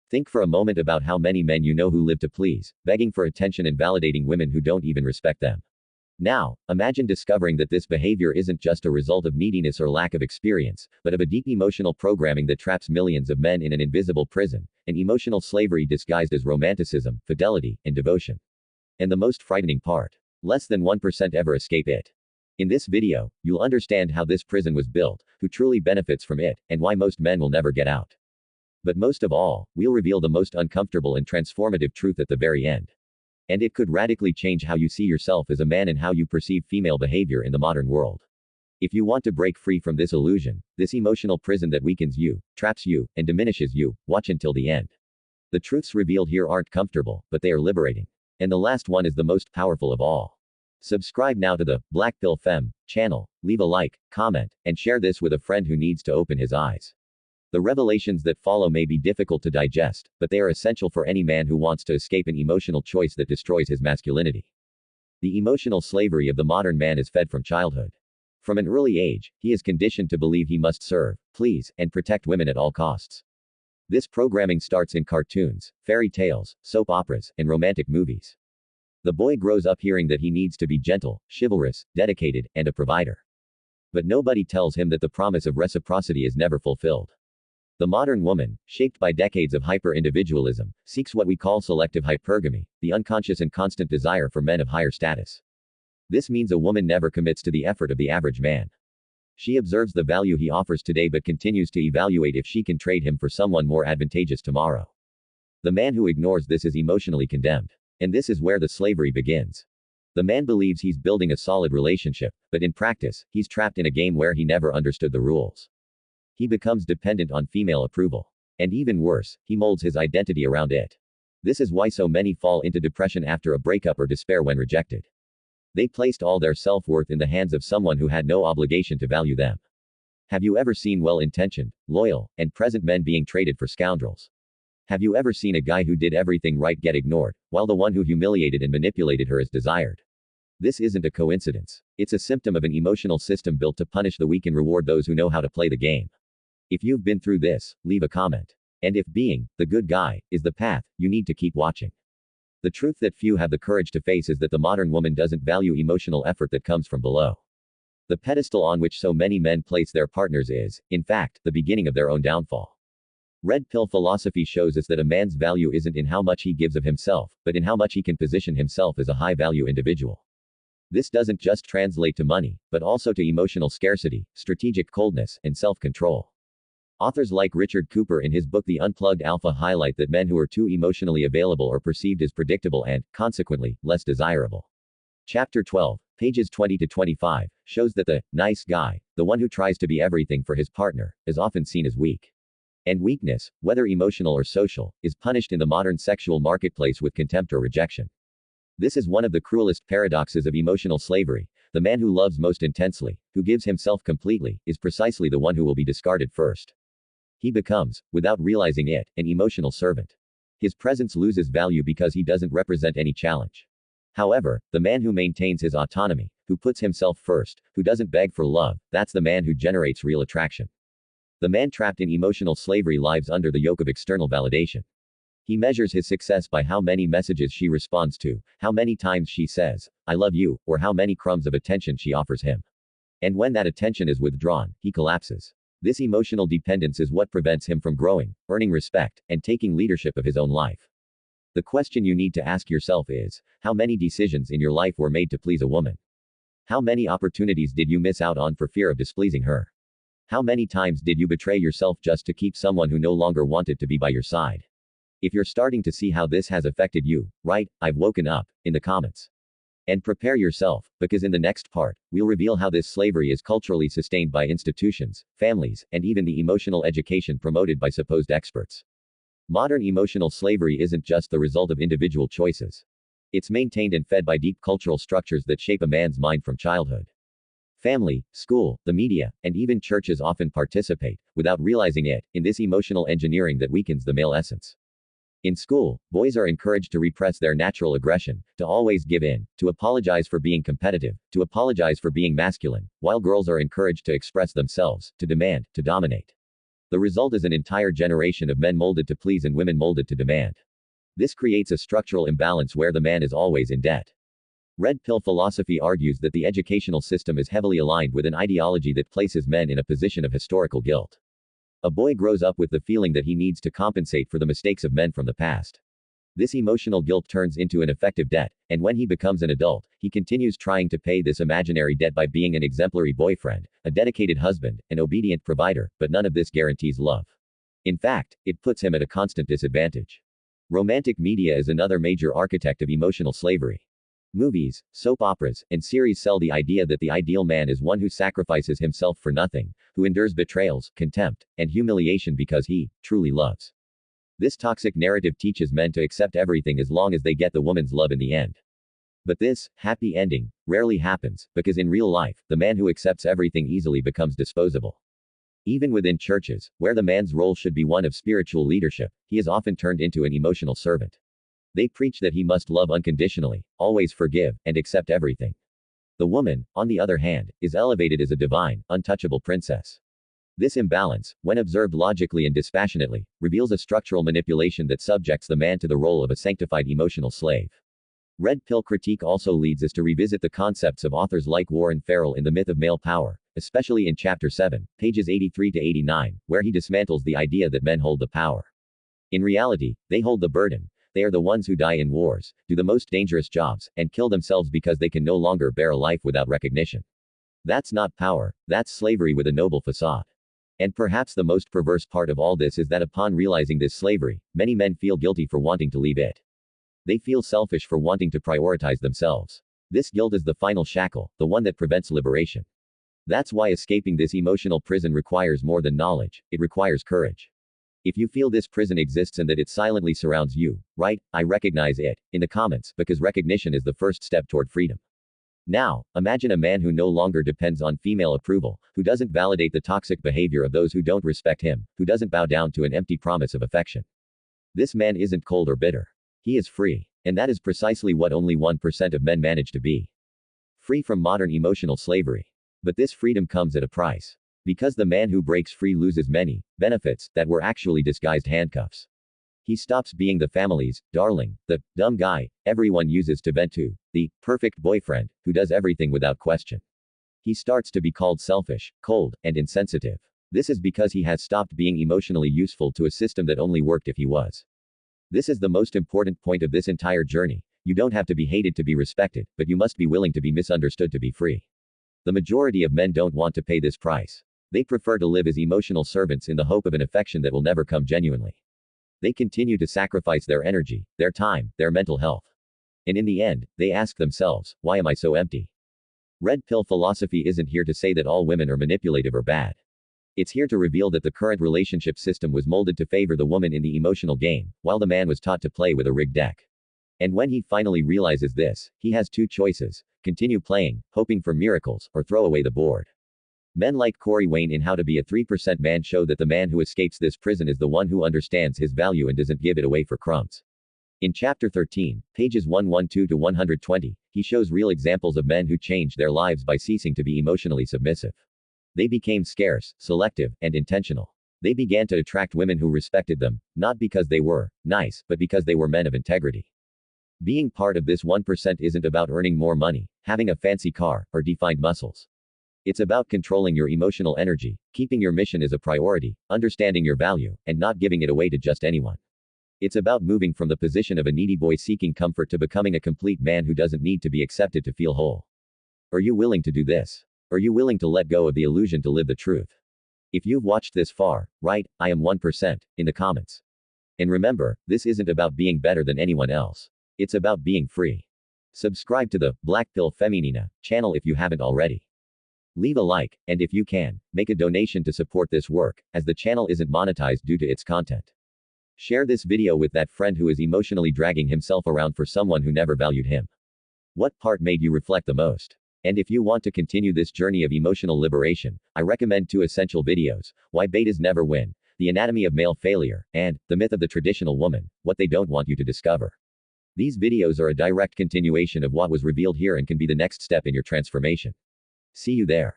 Think for a moment about how many men you know who live to please, begging for attention and validating women who don't even respect them. Now, imagine discovering that this behavior isn't just a result of neediness or lack of experience, but of a deep emotional programming that traps millions of men in an invisible prison, an emotional slavery disguised as romanticism, fidelity, and devotion. And the most frightening part, less than 1% ever escape it. In this video, you'll understand how this prison was built, who truly benefits from it, and why most men will never get out. But most of all, we'll reveal the most uncomfortable and transformative truth at the very end. And it could radically change how you see yourself as a man and how you perceive female behavior in the modern world. If you want to break free from this illusion, this emotional prison that weakens you, traps you, and diminishes you, watch until the end. The truths revealed here aren't comfortable, but they are liberating. And the last one is the most powerful of all. Subscribe now to the Black Pill Femme channel, leave a like, comment, and share this with a friend who needs to open his eyes. The revelations that follow may be difficult to digest, but they are essential for any man who wants to escape an emotional choice that destroys his masculinity. The emotional slavery of the modern man is fed from childhood. From an early age, he is conditioned to believe he must serve, please, and protect women at all costs. This programming starts in cartoons, fairy tales, soap operas, and romantic movies. The boy grows up hearing that he needs to be gentle, chivalrous, dedicated, and a provider. But nobody tells him that the promise of reciprocity is never fulfilled. The modern woman, shaped by decades of hyper-individualism, seeks what we call selective hypergamy, the unconscious and constant desire for men of higher status. This means a woman never commits to the effort of the average man. She observes the value he offers today but continues to evaluate if she can trade him for someone more advantageous tomorrow. The man who ignores this is emotionally condemned. And this is where the slavery begins. The man believes he's building a solid relationship, but in practice, he's trapped in a game where he never understood the rules. He becomes dependent on female approval. And even worse, he molds his identity around it. This is why so many fall into depression after a breakup or despair when rejected. They placed all their self-worth in the hands of someone who had no obligation to value them. Have you ever seen well-intentioned, loyal, and present men being traded for scoundrels? Have you ever seen a guy who did everything right get ignored, while the one who humiliated and manipulated her is desired? This isn't a coincidence. It's a symptom of an emotional system built to punish the weak and reward those who know how to play the game. If you've been through this, leave a comment. And if being the good guy is the path, you need to keep watching. The truth that few have the courage to face is that the modern woman doesn't value emotional effort that comes from below. The pedestal on which so many men place their partners is, in fact, the beginning of their own downfall. Red pill philosophy shows us that a man's value isn't in how much he gives of himself, but in how much he can position himself as a high-value individual. This doesn't just translate to money, but also to emotional scarcity, strategic coldness, and self-control. Authors like Richard Cooper in his book The Unplugged Alpha highlight that men who are too emotionally available are perceived as predictable and, consequently, less desirable. Chapter 12, pages 20 to 25, shows that the nice guy, the one who tries to be everything for his partner, is often seen as weak. And weakness, whether emotional or social, is punished in the modern sexual marketplace with contempt or rejection. This is one of the cruelest paradoxes of emotional slavery. The man who loves most intensely, who gives himself completely, is precisely the one who will be discarded first. He becomes, without realizing it, an emotional servant. His presence loses value because he doesn't represent any challenge. However, the man who maintains his autonomy, who puts himself first, who doesn't beg for love, that's the man who generates real attraction. The man trapped in emotional slavery lives under the yoke of external validation. He measures his success by how many messages she responds to, how many times she says, "I love you," or how many crumbs of attention she offers him. And when that attention is withdrawn, he collapses. This emotional dependence is what prevents him from growing, earning respect, and taking leadership of his own life. The question you need to ask yourself is, how many decisions in your life were made to please a woman? How many opportunities did you miss out on for fear of displeasing her? How many times did you betray yourself just to keep someone who no longer wanted to be by your side? If you're starting to see how this has affected you, write, "I've woken up," in the comments. And prepare yourself, because in the next part, we'll reveal how this slavery is culturally sustained by institutions, families, and even the emotional education promoted by supposed experts. Modern emotional slavery isn't just the result of individual choices. It's maintained and fed by deep cultural structures that shape a man's mind from childhood. Family, school, the media, and even churches often participate, without realizing it, in this emotional engineering that weakens the male essence. In school, boys are encouraged to repress their natural aggression, to always give in, to apologize for being competitive, to apologize for being masculine, while girls are encouraged to express themselves, to demand, to dominate. The result is an entire generation of men molded to please and women molded to demand. This creates a structural imbalance where the man is always in debt. Red pill philosophy argues that the educational system is heavily aligned with an ideology that places men in a position of historical guilt. A boy grows up with the feeling that he needs to compensate for the mistakes of men from the past. This emotional guilt turns into an effective debt, and when he becomes an adult, he continues trying to pay this imaginary debt by being an exemplary boyfriend, a dedicated husband, an obedient provider, but none of this guarantees love. In fact, it puts him at a constant disadvantage. Romantic media is another major architect of emotional slavery. Movies, soap operas, and series sell the idea that the ideal man is one who sacrifices himself for nothing, who endures betrayals, contempt, and humiliation because he truly loves. This toxic narrative teaches men to accept everything as long as they get the woman's love in the end. But this happy ending rarely happens, because in real life, the man who accepts everything easily becomes disposable. Even within churches, where the man's role should be one of spiritual leadership, he is often turned into an emotional servant. They preach that he must love unconditionally, always forgive, and accept everything. The woman, on the other hand, is elevated as a divine, untouchable princess. This imbalance, when observed logically and dispassionately, reveals a structural manipulation that subjects the man to the role of a sanctified emotional slave. Red pill critique also leads us to revisit the concepts of authors like Warren Farrell in The Myth of Male Power, especially in Chapter 7, pages 83 to 89, where he dismantles the idea that men hold the power. In reality, they hold the burden. They are the ones who die in wars, do the most dangerous jobs, and kill themselves because they can no longer bear a life without recognition. That's not power, that's slavery with a noble facade. And perhaps the most perverse part of all this is that upon realizing this slavery, many men feel guilty for wanting to leave it. They feel selfish for wanting to prioritize themselves. This guilt is the final shackle, the one that prevents liberation. That's why escaping this emotional prison requires more than knowledge, it requires courage. If you feel this prison exists and that it silently surrounds you, write, "I recognize it," in the comments, because recognition is the first step toward freedom. Now, imagine a man who no longer depends on female approval, who doesn't validate the toxic behavior of those who don't respect him, who doesn't bow down to an empty promise of affection. This man isn't cold or bitter. He is free. And that is precisely what only 1% of men manage to be. Free from modern emotional slavery. But this freedom comes at a price. Because the man who breaks free loses many benefits that were actually disguised handcuffs. He stops being the family's darling, the dumb guy everyone uses to vent to, the perfect boyfriend who does everything without question. He starts to be called selfish, cold, and insensitive. This is because he has stopped being emotionally useful to a system that only worked if he was. This is the most important point of this entire journey. You don't have to be hated to be respected, but you must be willing to be misunderstood to be free. The majority of men don't want to pay this price. They prefer to live as emotional servants in the hope of an affection that will never come genuinely. They continue to sacrifice their energy, their time, their mental health. And in the end, they ask themselves, why am I so empty? Red pill philosophy isn't here to say that all women are manipulative or bad. It's here to reveal that the current relationship system was molded to favor the woman in the emotional game, while the man was taught to play with a rigged deck. And when he finally realizes this, he has two choices: continue playing, hoping for miracles, or throw away the board. Men like Corey Wayne in How to Be a 3% Man show that the man who escapes this prison is the one who understands his value and doesn't give it away for crumbs. In Chapter 13, pages 112 to 120, he shows real examples of men who changed their lives by ceasing to be emotionally submissive. They became scarce, selective, and intentional. They began to attract women who respected them, not because they were nice, but because they were men of integrity. Being part of this 1% isn't about earning more money, having a fancy car, or defined muscles. It's about controlling your emotional energy, keeping your mission as a priority, understanding your value, and not giving it away to just anyone. It's about moving from the position of a needy boy seeking comfort to becoming a complete man who doesn't need to be accepted to feel whole. Are you willing to do this? Are you willing to let go of the illusion to live the truth? If you've watched this far, write, "I am 1%, in the comments. And remember, this isn't about being better than anyone else. It's about being free. Subscribe to the Black Pill Feminina channel if you haven't already. Leave a like, and if you can, make a donation to support this work, as the channel isn't monetized due to its content. Share this video with that friend who is emotionally dragging himself around for someone who never valued him. What part made you reflect the most? And if you want to continue this journey of emotional liberation, I recommend 2 essential videos: Why Betas Never Win, The Anatomy of Male Failure, and The Myth of the Traditional Woman, What They Don't Want You to Discover. These videos are a direct continuation of what was revealed here and can be the next step in your transformation. See you there.